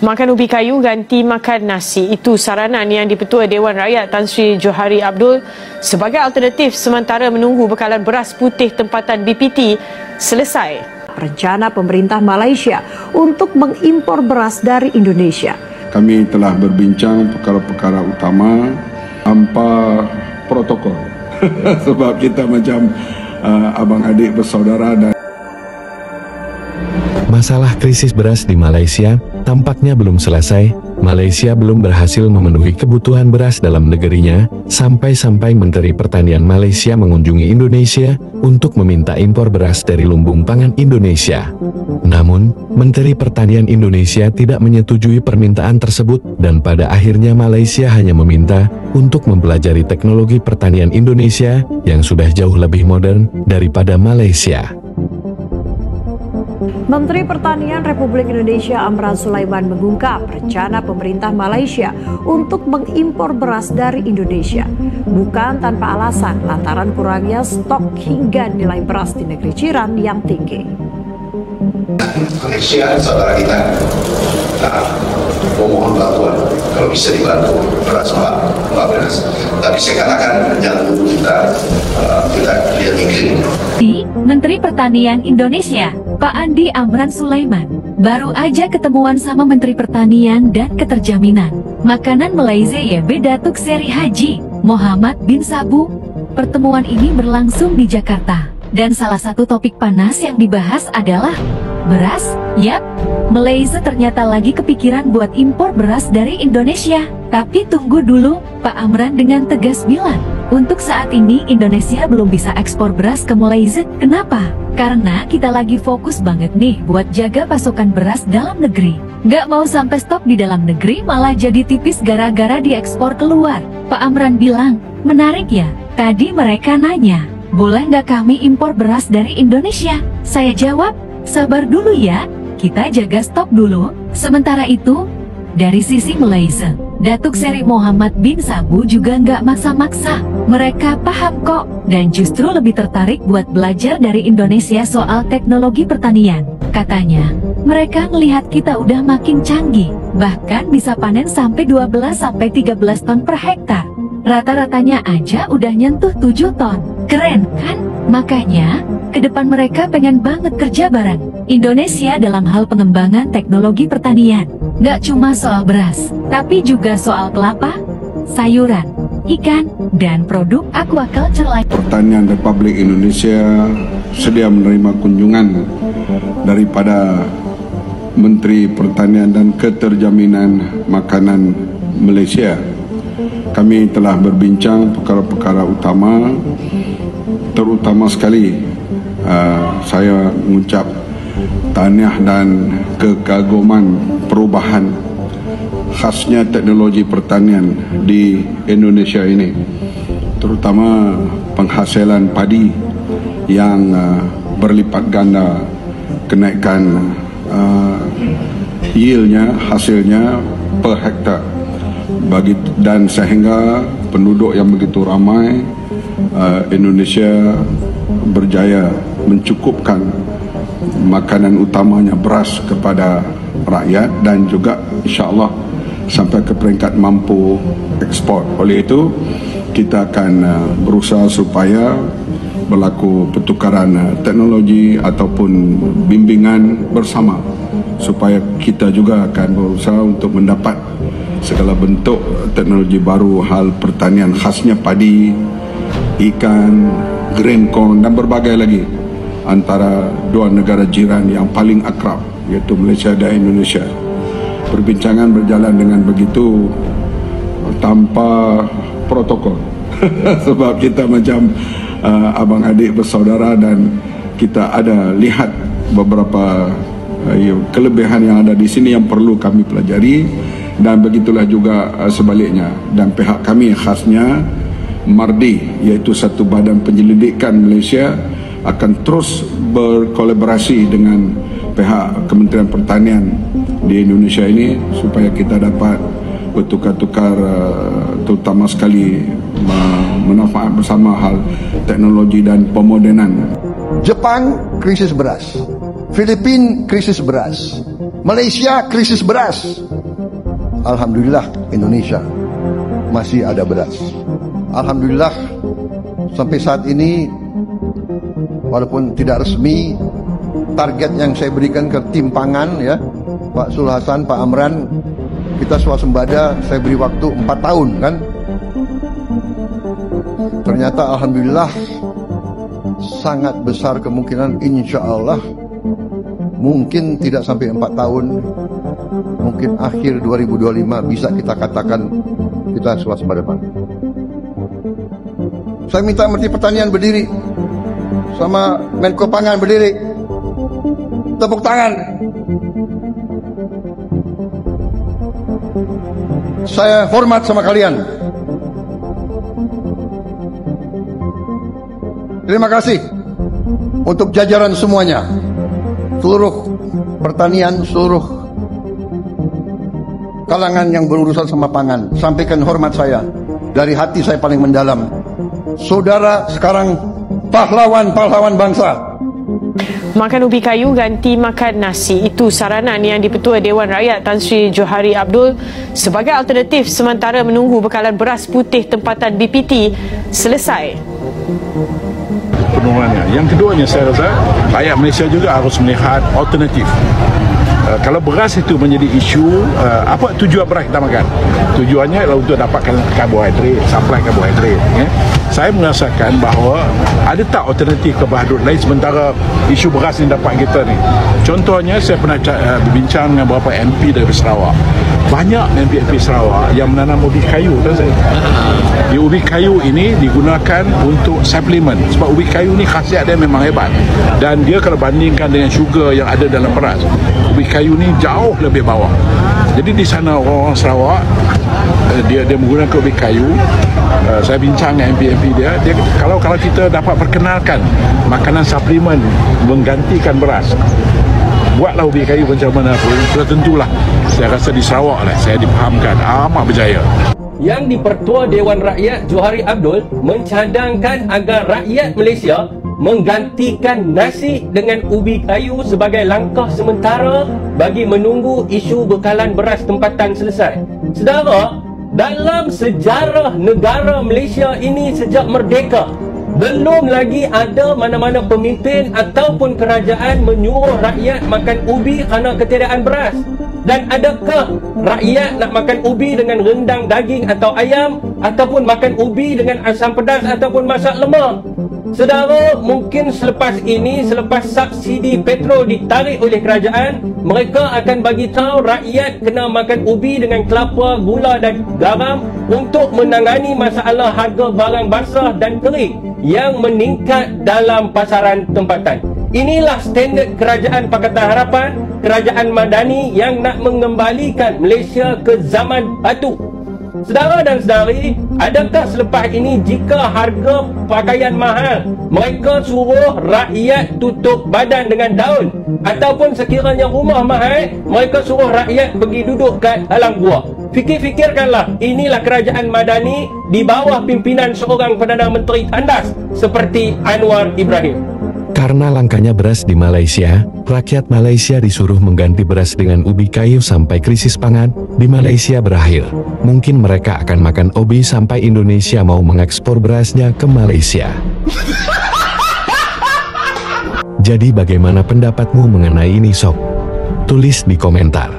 Makan ubi kayu ganti makan nasi. Itu saranan yang Dipertua Dewan Rakyat Tan Sri Johari Abdul sebagai alternatif sementara menunggu bekalan beras putih tempatan BPT selesai. Rencana pemerintah Malaysia untuk mengimpor beras dari Indonesia. Kami telah berbincang perkara-perkara utama tanpa protokol. Sebab kita macam abang adik bersaudara dan masalah krisis beras di Malaysia tampaknya belum selesai. Malaysia belum berhasil memenuhi kebutuhan beras dalam negerinya, sampai-sampai Menteri Pertanian Malaysia mengunjungi Indonesia untuk meminta impor beras dari lumbung pangan Indonesia. Namun, Menteri Pertanian Indonesia tidak menyetujui permintaan tersebut dan pada akhirnya Malaysia hanya meminta untuk mempelajari teknologi pertanian Indonesia yang sudah jauh lebih modern daripada Malaysia. Menteri Pertanian Republik Indonesia Amran Sulaiman mengungkap rencana pemerintah Malaysia untuk mengimpor beras dari Indonesia bukan tanpa alasan lantaran kurangnya stok hingga nilai beras di negeri jiran yang tinggi. Malaysia saudara kita, mohon bantuan kalau bisa dibantu beras Pak Beras. Tapi saya katakan jangan dulu kita lihat iklim. Di Menteri Pertanian Indonesia, Pak Andi Amran Sulaiman, baru aja ketemuan sama Menteri Pertanian dan Keterjaminan Makanan Malaysia YB Datuk Seri Haji Muhammad bin Sabu. Pertemuan ini berlangsung di Jakarta dan salah satu topik panas yang dibahas adalah beras. Yap, Malaysia ternyata lagi kepikiran buat impor beras dari Indonesia. Tapi tunggu dulu, Pak Amran dengan tegas bilang, untuk saat ini Indonesia belum bisa ekspor beras ke Malaysia. Kenapa? Karena kita lagi fokus banget nih buat jaga pasokan beras dalam negeri. Nggak mau sampai stok di dalam negeri malah jadi tipis gara-gara diekspor keluar. Pak Amran bilang, menarik ya, tadi mereka nanya, boleh nggak kami impor beras dari Indonesia? Saya jawab, sabar dulu ya, kita jaga stok dulu. Sementara itu, dari sisi Malaysia, Datuk Seri Muhammad bin Sabu juga nggak maksa-maksa. Mereka paham kok, dan justru lebih tertarik buat belajar dari Indonesia soal teknologi pertanian. Katanya, mereka melihat kita udah makin canggih, bahkan bisa panen sampai 12-13 ton per hektar. Rata-ratanya aja udah nyentuh 7 ton. Keren kan? Makanya, ke depan mereka pengen banget kerja bareng Indonesia dalam hal pengembangan teknologi pertanian. Nggak cuma soal beras, tapi juga soal kelapa, sayuran, ikan, dan produk aquaculture lain. Pertanian Republik Indonesia sedia menerima kunjungan daripada Menteri Pertanian dan Keterjaminan Makanan Malaysia. Kami telah berbincang perkara-perkara utama, terutama sekali saya mengucap tahniah dan kekaguman perubahan khasnya teknologi pertanian di Indonesia ini, terutama penghasilan padi yang berlipat ganda, kenaikan yieldnya, hasilnya per hektar dan sehingga penduduk yang begitu ramai Indonesia berjaya mencukupkan makanan utamanya beras kepada rakyat dan juga insya-Allah sampai ke peringkat mampu ekspor. Oleh itu kita akan berusaha supaya berlaku pertukaran teknologi ataupun bimbingan bersama supaya kita juga akan berusaha untuk mendapat segala bentuk teknologi baru hal pertanian khasnya padi, ikan, grain corn dan berbagai lagi antara dua negara jiran yang paling akrab iaitu Malaysia dan Indonesia. Perbincangan berjalan dengan begitu tanpa protokol sebab kita macam abang adik bersaudara dan kita ada lihat beberapa kelebihan yang ada di sini yang perlu kami pelajari dan begitulah juga sebaliknya. Dan pihak kami khasnya MARDI iaitu satu badan penyelidikan Malaysia akan terus berkolaborasi dengan pihak Kementerian Pertanian di Indonesia ini supaya kita dapat bertukar-tukar terutama sekali manfaat bersama hal teknologi dan pemodenan. Jepang krisis beras, Filipina krisis beras, Malaysia krisis beras. Alhamdulillah Indonesia masih ada beras. Alhamdulillah sampai saat ini, walaupun tidak resmi, target yang saya berikan ke tim pangan, ya, Pak Sul Hasan, Pak Amran, kita swasembada, saya beri waktu 4 tahun kan. Ternyata alhamdulillah sangat besar kemungkinan, insya Allah mungkin tidak sampai 4 tahun, mungkin akhir 2025 bisa kita katakan kita swasembada pangan. Saya minta Menteri Pertanian berdiri, sama Menko Pangan berdiri, tepuk tangan. Saya hormat sama kalian. Terima kasih untuk jajaran semuanya, seluruh pertanian, seluruh kalangan yang berurusan sama pangan. Sampaikan hormat saya dari hati saya paling mendalam. Saudara sekarang pahlawan-pahlawan bangsa. Makan ubi kayu ganti makan nasi. Itu saranan yang Dipertua Dewan Rakyat Tan Sri Johari Abdul sebagai alternatif sementara menunggu bekalan beras putih tempatan BPT selesai. Penurunan. Yang keduanya, saya rasa rakyat Malaysia juga harus melihat alternatif. Kalau beras itu menjadi isu, apa tujuan beras kita makan? Tujuannya adalah untuk dapatkan karbohidrat, supply karbohidrat. Saya merasakan bahawa ada tak alternatif karbohidrat lain sementara isu beras yang dapat kita ni. Contohnya, saya pernah berbincang dengan beberapa MP dari Sarawak. Banyak MP Sarawak yang menanam ubi kayu, kan saya? Di ubi kayu ini digunakan untuk suplemen, sebab ubi kayu ni khasiat dia memang hebat, dan dia kalau bandingkan dengan sugar yang ada dalam beras, ubi kayu ni jauh lebih bawah. Jadi di sana orang-orang Sarawak dia menggunakan ubi kayu. Saya bincang dengan MP dia kalau kita dapat perkenalkan makanan suplemen menggantikan beras, buatlah ubi kayu macam mana pun, sudah tentulah saya rasa di Sarawak lah saya dipahamkan amat berjaya. Yang Dipertua Dewan Rakyat Johari Abdul mencadangkan agar rakyat Malaysia menggantikan nasi dengan ubi kayu sebagai langkah sementara bagi menunggu isu bekalan beras tempatan selesai. Saudara, dalam sejarah negara Malaysia ini sejak merdeka, belum lagi ada mana-mana pemimpin ataupun kerajaan menyuruh rakyat makan ubi kerana ketiadaan beras. Dan adakah rakyat nak makan ubi dengan rendang daging atau ayam, ataupun makan ubi dengan asam pedas ataupun masak lemak? Saudara, mungkin selepas ini, selepas subsidi petrol ditarik oleh kerajaan, mereka akan bagi tahu rakyat kena makan ubi dengan kelapa, gula dan garam untuk menangani masalah harga barang basah dan kering yang meningkat dalam pasaran tempatan. Inilah standard kerajaan Pakatan Harapan, kerajaan Madani yang nak mengembalikan Malaysia ke zaman batu. Saudara dan saudari, adakah selepas ini jika harga pakaian mahal, mereka suruh rakyat tutup badan dengan daun? Ataupun sekiranya rumah mahal, mereka suruh rakyat pergi duduk kat halang gua? Fikir-fikirkanlah, inilah kerajaan Madani di bawah pimpinan seorang Perdana Menteri tandas seperti Anwar Ibrahim. Karena langkanya beras di Malaysia, rakyat Malaysia disuruh mengganti beras dengan ubi kayu sampai krisis pangan di Malaysia berakhir. Mungkin mereka akan makan ubi sampai Indonesia mau mengekspor berasnya ke Malaysia. Jadi bagaimana pendapatmu mengenai ini, Sob? Tulis di komentar.